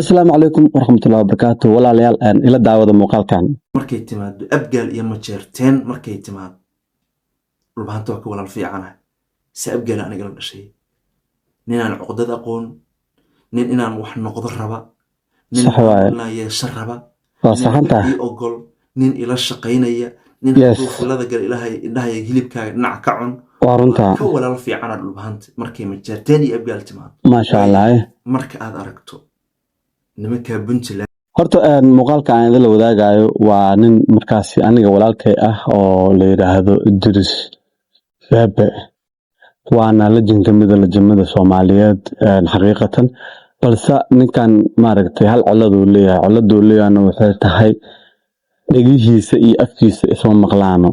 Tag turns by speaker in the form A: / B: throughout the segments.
A: asalaamu calaykum waraxmatullahi wabarakaatu walaalayaal ila daawada muuqaalkan
B: markay timaado abgaal iyo majeerteen markay timaado dhulbaanta waa ka walaal fiicanahay si abgaal aniga la dhashay ninaan cuqdad aqoon nin inaan wax noqdo raba nin
A: sax waaye
B: inaan yeesho raba
A: waa
B: nin
A: saxantaa
B: ii ogol nin ila shaqaynaya nin
A: yes
B: hadduu filada gal ilaahay indhahaya hilibkaaga dhinac ka cun
A: waa
B: waa
A: runtaa
B: ka walaal fiicana dhulbaanta markay majeerteen iyo abgaal timaado
A: maasha
B: waayo
A: allah
B: marka aad aragto nimankaa puntland
A: horta muuqaalka aan idinla wadaagayo waa nin markaasi aniga walaalkay ah oo la yidhaahdo Idris Baabe waana lajin kamida lajimada Soomaaliyeed xaqiiqatan balse ninkan maaragtay hal ciladu leeyahay ciladuu leeyahayna waxay tahay dhagihiisa iyo afkiisa isma maqlaano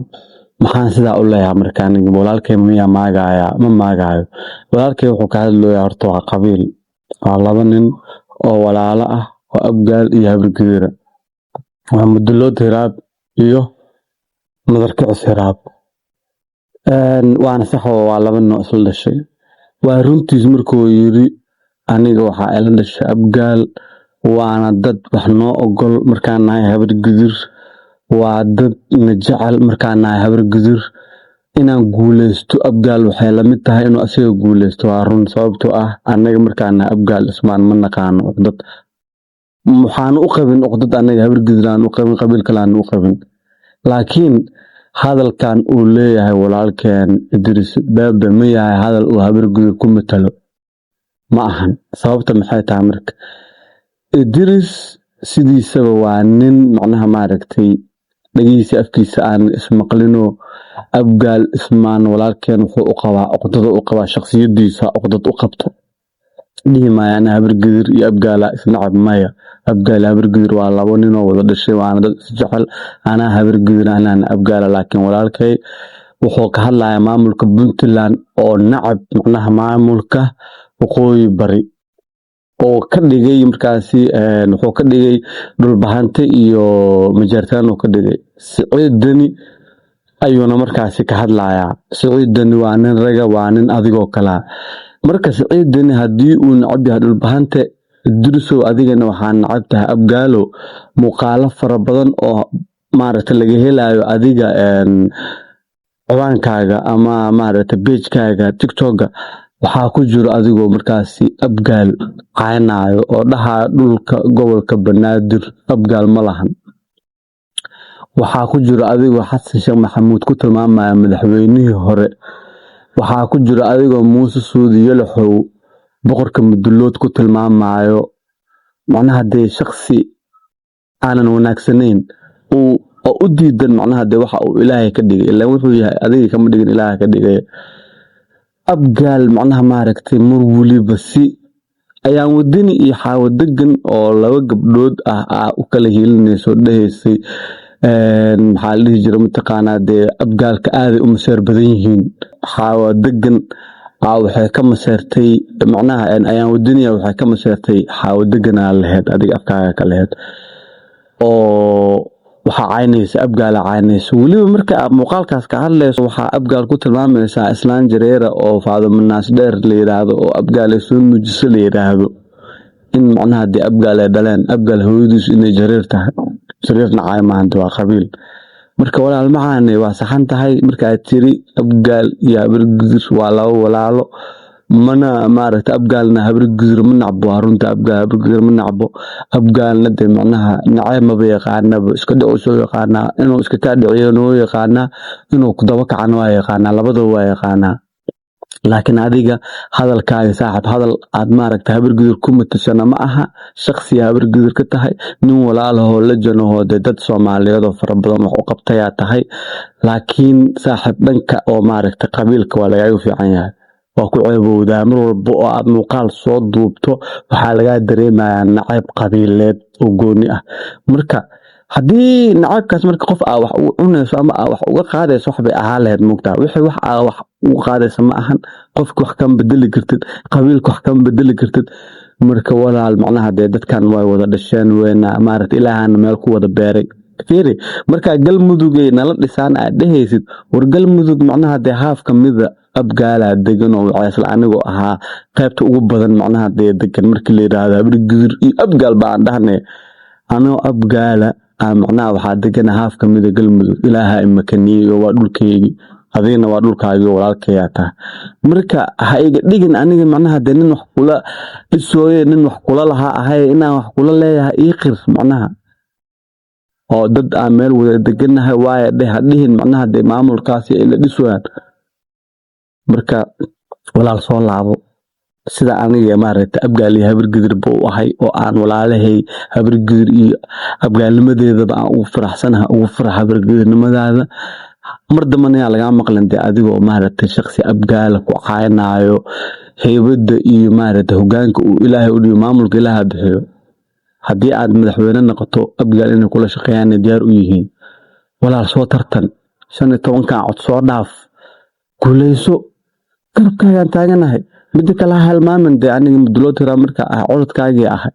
A: maxaan sidaa u leeyahay markaan walaalkay miya maagaya ma maagayo walaalkay wuxuu ka hadlayaa horta waa qabiil waa laba nin oo walaalo ah oo abgaal iyo habargidira waa mudulood hiraab iyo madarkicis hiraab waana sax oo waa laba nin oo isla dhashay waa runtiis markuu yiri aniga waxaa ila dhashay abgaal waana dad wax noo ogol markaan nahay habargidir waa dad na jecel markaan nahay habargidir inaan guuleysto abgaal waxay la mid tahay inuu asiga guuleysto waa run sababtoo ah anaga markaan nahay abgaal ismaan ma naqaano dad waxaan u qabin uqdad anaga habargidir aan u qabin qabiil kale aan u qabin laakiin hadalkan uu leeyahay walaalkeen Idris Baabe ma yahay hadal uu habargidir ku matalo ma ahan sababta maxay tahay marka Idris sidiisaba waa nin macnaha maaragtay dhagihiisa afkiisa aan ismaqlino abgaal ismaan walaalkeen wuxuu u qabaa uqdada u qabaa shakhsiyadiisa uqdad u qabto dhimaaya ana habargidir iyo abgaala isnacab maya abgaal habargidir waa labo nin oo wada dhashay waana dad isjecel ana habargidir anaan abgaala laakiin walaalkay wuxuu ka hadlayaa maamulka Puntland oo nacab macnaha maamulka waqooyi bari oo ka dhigay markaasi wuxuu ka dhigay dhulbahante iyo majeertaan oo ka dhigay Siciid Dani ayuuna markaasi ka hadlayaa Siciid Dani waa nin raga waa nin adigoo kala marka Siciid Dani haddii uu nacab yahay dhulbahante Idrisow adigana waxaa nacab tahay abgaalo muuqaalo fara badan oo maaragtay laga helayo adiga ciwaankaaga ama maaragtay page-kaaga TikTok-ga waxaa ku jiro adigoo markaasi abgaal caynaayo oo dhaha dhulka gobolka Banaadir abgaal ma lahan waxaa ku jiro adigoo Xasan Sheekh Maxamuud ku tilmaamaya madaxweynihii hore waxaa ku jiro adigoo Muuse Suudi Yalaxow boqorka mudulood ku tilmaamayo macnaha dee shakhsi aanan wanaagsanayn oo u diidan macnaha dee waxa uu ilaahay ka dhigay ilaa wuxuu yahay adiga kama dhigin ilaahay ka dhigay abgaal macnaha maaragtay mar waliba si ayaan wadani iyo xaawo degan oo laba gabdhood ah u kala hiilinayso dhahaysay maxaa la dhihi jiray mataqaanaa dee abgaalka aaday u maseer badan yihiin xaawo degan waxay ka maseertay macnaha ayaan wadaniya waxay ka maseertay xaawo deganaa lahayd adiga afkaaga ka lahayd oo waxaa caynaysa abgaala caynaysa weliba marka muuqaalkaas ka hadlayso waxaa abgaal ku tilmaamaysaa islaan jareera oo Faadimo Naas dheer la yiraahdo oo abgaal ay soo nuujiso la yiraahdo in macnaha dee abgaal ay dhaleen abgaal hooyadiisu inay jareer tahay jareerna caaymaanta waa qabiil marka walaal macaan waa saxan tahay marka aad tiri abgaal iyo habargidir waa laba walaalo mana maaragtay abgaalna habargidir ma nacbo runta abgaal habargidir ma nacbo abgaalna dee macnaha nacay ma yaqaanaba iska dhici soo yaqaana inuu iska ka dhiciyo noo yaqaana inuu ku daba kacan waa yaqaana labadaba waa yaqaana laakiin adiga hadalkaaga saaxib hadal aad maaragtay habargidir ku matashana ma aha shakhsi habargidir ka tahay nin walaalaho la janaho dad Soomaaliyeed oo fara badan wax u qabtaya tahay laakiin saaxib dhanka oo maaragtay qabiilka waa laga fiican yahay waa ku ceebowdaa mar walba oo aad muuqaal soo duubto waxaa laga dareemayaa nacayb qabiileed oo gooni ah marka haddii nacaybkaas marka qof wax u cunayso ama wax uga qaadayso wax bay ahaa lahayd mugtaa wixii wax uga qaadayso ma ahan qofka wax kan bedeli kartid qabiilka wax kan bedeli kartid marka walaal macnaha dee dadkan way wada dhasheen weena maaragtay ilaahana meel ku wada beeray fiiri markaa galmudugay nala dhisaan aad dhehaysid war galmudug macnaha dee haaf ka mida abgaalaa degan oo waceysla anigoo ahaa qaybta ugu badan macnaha dee degan markii la yidhaahdo habargidir iyo abgaal baan dhahnay anoo abgaala macnaha waxaa degan haaf ka mida galmudug ilaaha imakaniyo waa dhulkeygii adigna waa dhulkaagii walaalkayaa tahay marka ha iga dhigin aniga macnaha dee nin wax kula dhisooye nin wax kula lahaa ahay inaan wax kula leeyahay ii qir macnaha oo dad aan meel wada deganahay waaye dheh ha dhihin macnaha dee maamulkaasi ay la dhisooyaan marka walaal soo laabo sida aniga maaragtay abgaal iyo habargidir buu ahay oo aan walaalahay habargidir iyo abgaalnimadeedaba aan ugu faraxsanahay ugu farax habargidirnimadaada mar dambana yaa lagaa maqlin dee adigoo maaragtay shakhsi abgaala ku caynaayo heybada iyo maaragtay hogaanka uu ilaahay u dhiyo maamulka ilaaha bixiyo haddii aad madaxweyne noqoto abgaal inay kula shaqeeyaan diyaar u yihiin walaal soo tartan 15 cod soo dhaaf guuleyso garabkaagaan taaganahay midda kale ha halmaamin dee aniga mudulood tiraa markaa codadkaagii ahay